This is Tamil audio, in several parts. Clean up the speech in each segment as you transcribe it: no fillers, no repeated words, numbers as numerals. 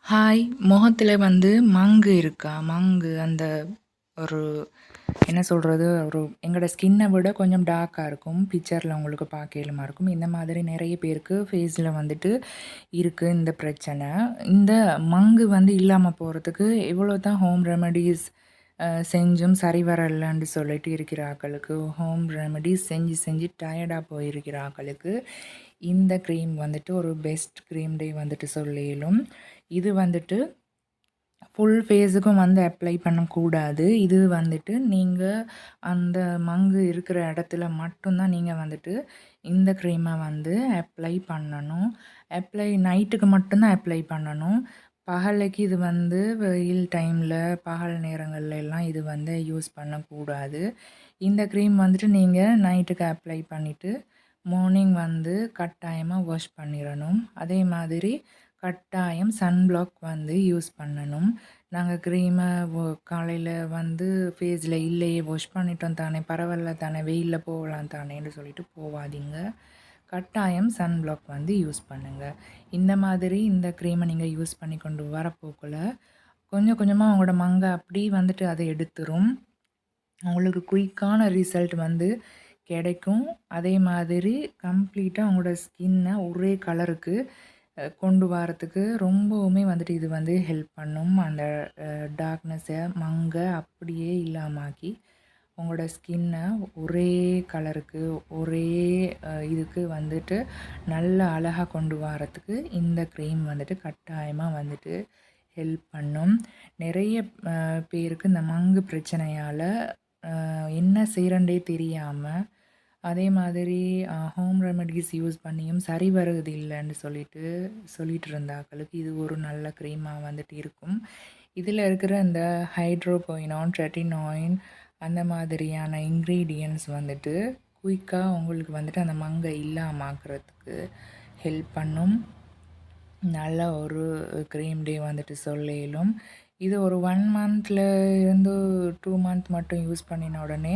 ஹாய்! முகத்தில வந்து மங்கு இருக்கா? மங்கு அந்த ஒரு என்ன சொல்றது? ஒரு எங்களோட ஸ்கின்ன விட கொஞ்சம் டார்க்கா இருக்கும். பிக்சர்ல உங்களுக்கு பார்க்கையிலுமா இருக்கும். இந்த மாதிரி நெறைய பேருக்கு ஃபேஸ்ல வந்துட்டு இருக்கு இந்த பிரச்சனை. இந்த மங்கு வந்து இல்லாம போறதுக்கு எவ்வளோ தான் ஹோம் ரெமெடீஸ் செஞ்சும் சரி வரலன்னு சொல்லிட்டு இருக்கிற ஆக்களுக்கு, ஹோம் ரெமெடீஸ் செஞ்சு செஞ்சு டயர்டா போயிருக்கிற ஆக்களுக்கு, இந்த க்ரீம் வந்துட்டு ஒரு பெஸ்ட் க்ரீம் டே வந்துட்டு சொல்லிலும். இது வந்துட்டு ஃபுல் ஃபேஸுக்கும் வந்து அப்ளை பண்ணக்கூடாது. இது வந்துட்டு நீங்க அந்த மங்கு இருக்கிற இடத்துல மட்டும் தான் நீங்க வந்துட்டு இந்த க்ரீமை வந்து அப்ளை பண்ணணும். நைட்டுக்கு மட்டும் தான் அப்ளை பண்ணணும். பகலைக்கு இது வந்து வெயில் டைமில் பகல் நேரங்கள்ல எல்லாம் இது வந்து யூஸ் பண்ணக்கூடாது. இந்த க்ரீம் வந்துட்டு நீங்கள் நைட்டுக்கு அப்ளை பண்ணிவிட்டு மார்னிங் வந்து கட்டாயமாக வாஷ் பண்ணிடணும். அதே மாதிரி கட்டாயம் சன்பிளாக் வந்து யூஸ் பண்ணணும். நாங்கள் க்ரீமை காலையில் வந்து ஃபேஸில் இல்லையே வாஷ் பண்ணிட்டோம் தானே, பரவாயில்ல தானே, வெயிலில் போகலாம் தானேன்னு சொல்லிட்டு போகாதீங்க. கட்டாயம் சன்பிளாக் வந்து யூஸ் பண்ணுங்கள். இந்த மாதிரி இந்த க்ரீமை நீங்கள் யூஸ் பண்ணி கொண்டு வரப்போக்குள்ள கொஞ்சம் கொஞ்சமாக உங்களோட மங்கை அப்படி வந்துட்டு அதை எடுத்துரும். உங்களுக்கு குயிக்கான ரிசல்ட் வந்து கிடைக்கும். அதே மாதிரி கம்ப்ளீட்டாக உங்களோட ஸ்கின்னை ஒரே கலருக்கு கொண்டு வரத்துக்கு ரொம்பவுமே வந்துட்டு இது வந்து ஹெல்ப் பண்ணும். அந்த டார்க்னஸ்ஸை மங்கை அப்படியே இல்லாமாக்கி உங்களோட ஸ்கின்னை ஒரே கலருக்கு ஒரே இதுக்கு வந்துட்டு நல்ல அழகாக கொண்டு வரத்துக்கு இந்த க்ரீம் வந்துட்டு கட்டாயமாக வந்துட்டு ஹெல்ப் பண்ணும். நிறைய பேருக்கு இந்த மங்கு பிரச்சனையால் என்ன செய்கிறண்டே தெரியாமல், அதே மாதிரி ஹோம் ரெமெடிஸ் யூஸ் பண்ணியும் சரி வருவது இல்லைன்னு சொல்லிட்டு இருந்தாக்களுக்கு இது ஒரு நல்ல க்ரீமாக வந்துட்டு இருக்கும். இதில் இருக்கிற இந்த ஹைட்ரோகுயினான், ரெட்டினாயின் அந்த மாதிரியான இன்க்ரீடியன்ட்ஸ் வந்துட்டு குயிக்காக உங்களுக்கு வந்துட்டு அந்த மங்கை இல்லாமாக்குறதுக்கு ஹெல்ப் பண்ணும். நல்ல ஒரு க்ரீம் டே வந்துட்டு சொல்லிலும். இது ஒரு 1 மந்த்ல இருந்து 2 மந்த் மட்டும் யூஸ் பண்ணின உடனே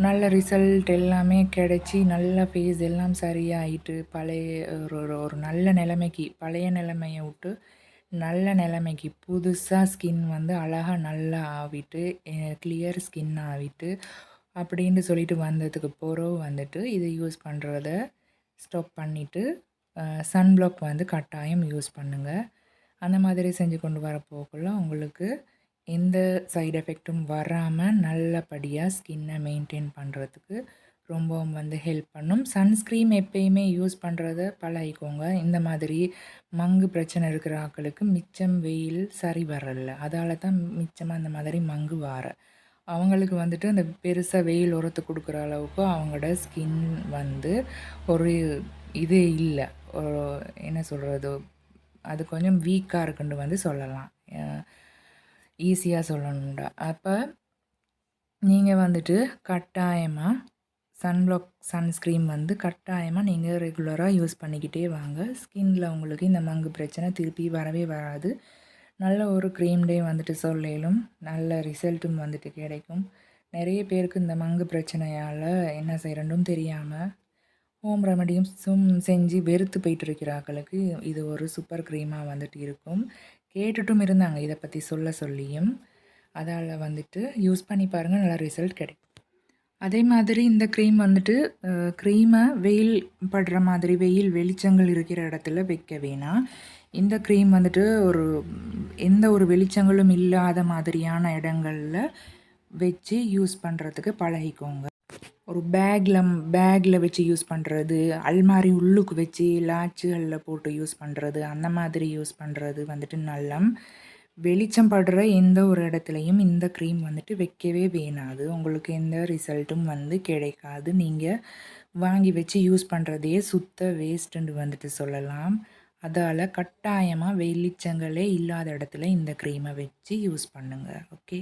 நல்ல ரிசல்ட் எல்லாமே கிடைச்சி, நல்ல ஃபேஸ் எல்லாம் சரியாயிட்டு, பழைய ஒரு நல்ல நிலைமைக்கு, பழைய நிலைமையை விட்டு நல்ல நிலைமைக்கு புதுசாக ஸ்கின் வந்து அழகாக நல்லா ஆவிட்டு, கிளியர் ஸ்கின் ஆவிட்டு அப்படின்னு சொல்லிட்டு வந்ததுக்கு பிறகு வந்துட்டு இதை யூஸ் பண்ணுறத ஸ்டாப் பண்ணிவிட்டு சன்பிளாக் வந்து கட்டாயம் யூஸ் பண்ணுங்கள். அந்த மாதிரி செஞ்சு கொண்டு வரப்போக்குள்ள உங்களுக்கு எந்த சைடு எஃபெக்ட்டும் வராமல் நல்லபடியாக ஸ்கின்னை மெயின்டைன் பண்ணுறதுக்கு ரொம்பவும் வந்து ஹெல்ப் பண்ணும். சன்ஸ்க்ரீம் எப்பயுமே யூஸ் பண்ணுறத பழகிக்கோங்க. இந்த மாதிரி மங்கு பிரச்சனை இருக்கிற ஆக்களுக்கு மிச்சம் வெயில் சரி வரல, அதால் தான் மிச்சமாக இந்த மாதிரி மங்கு வார அவங்களுக்கு வந்துட்டு அந்த பெருசாக வெயில் உரத்து கொடுக்குற அளவுக்கு அவங்களோட ஸ்கின் வந்து ஒரு இது இல்லை, என்ன சொல்கிறது, அது கொஞ்சம் வீக்காக இருக்குன்னு வந்து சொல்லலாம், ஈஸியாக சொல்லணுண்டா. அப்போ நீங்கள் வந்துட்டு கட்டாயமாக சன்ஸ்க்ரீம் வந்து கட்டாயமாக நீங்கள் ரெகுலராக யூஸ் பண்ணிக்கிட்டே வாங்க. ஸ்கின்னில் உங்களுக்கு இந்த மங்கு பிரச்சனை திருப்பி வரவே வராது. நல்ல ஒரு க்ரீம் டே வந்துட்டு சொல்லிலும் நல்ல ரிசல்ட்டும் வந்துட்டு கிடைக்கும். நிறைய பேருக்கு இந்த மங்கு பிரச்சனையால் என்ன செய்கிறண்டும் தெரியாமல் ஹோம் ரெமடியும் செஞ்சு வெறுத்து போயிட்டு இருக்கிறார்களுக்கு இது ஒரு சூப்பர் க்ரீமாக வந்துட்டு இருக்கும். கேட்டுட்டும் இருந்தாங்க இதை பற்றி சொல்லியும். அதால் வந்துட்டு யூஸ் பண்ணி பாருங்கள், நல்லா ரிசல்ட் கிடைக்கும். அதே மாதிரி இந்த க்ரீம் வந்துட்டு க்ரீமை வெயில் படுற மாதிரி வெயில் வெளிச்சங்கள் இருக்கிற இடத்துல வைக்க வேணாம். இந்த க்ரீம் வந்துட்டு எந்த ஒரு வெளிச்சங்களும் இல்லாத மாதிரியான இடங்களில் வச்சு யூஸ் பண்ணுறதுக்கு பழகிக்கோங்க. ஒரு பேக்கில் வச்சு யூஸ் பண்ணுறது, அல்மாரி உள்ளுக்கு வச்சு லாச்சுகளில் போட்டு யூஸ் பண்ணுறது, அந்த மாதிரி யூஸ் பண்ணுறது வந்துட்டு நல்லம். வெளிச்சம் படுற எந்த ஒரு இடத்துலையும் இந்த க்ரீம் வந்துட்டு வைக்கவே வேணாது. உங்களுக்கு எந்த ரிசல்ட்டும் வந்து கிடைக்காது. நீங்கள் வாங்கி வச்சு யூஸ் பண்ணுறதையே சுத்த வேஸ்ட்டுன்னு வந்துட்டு சொல்லலாம். அதால் கட்டாயமாக வெளிச்சங்களே இல்லாத இடத்துல இந்த க்ரீமை வச்சு யூஸ் பண்ணுங்கள். ஓகே.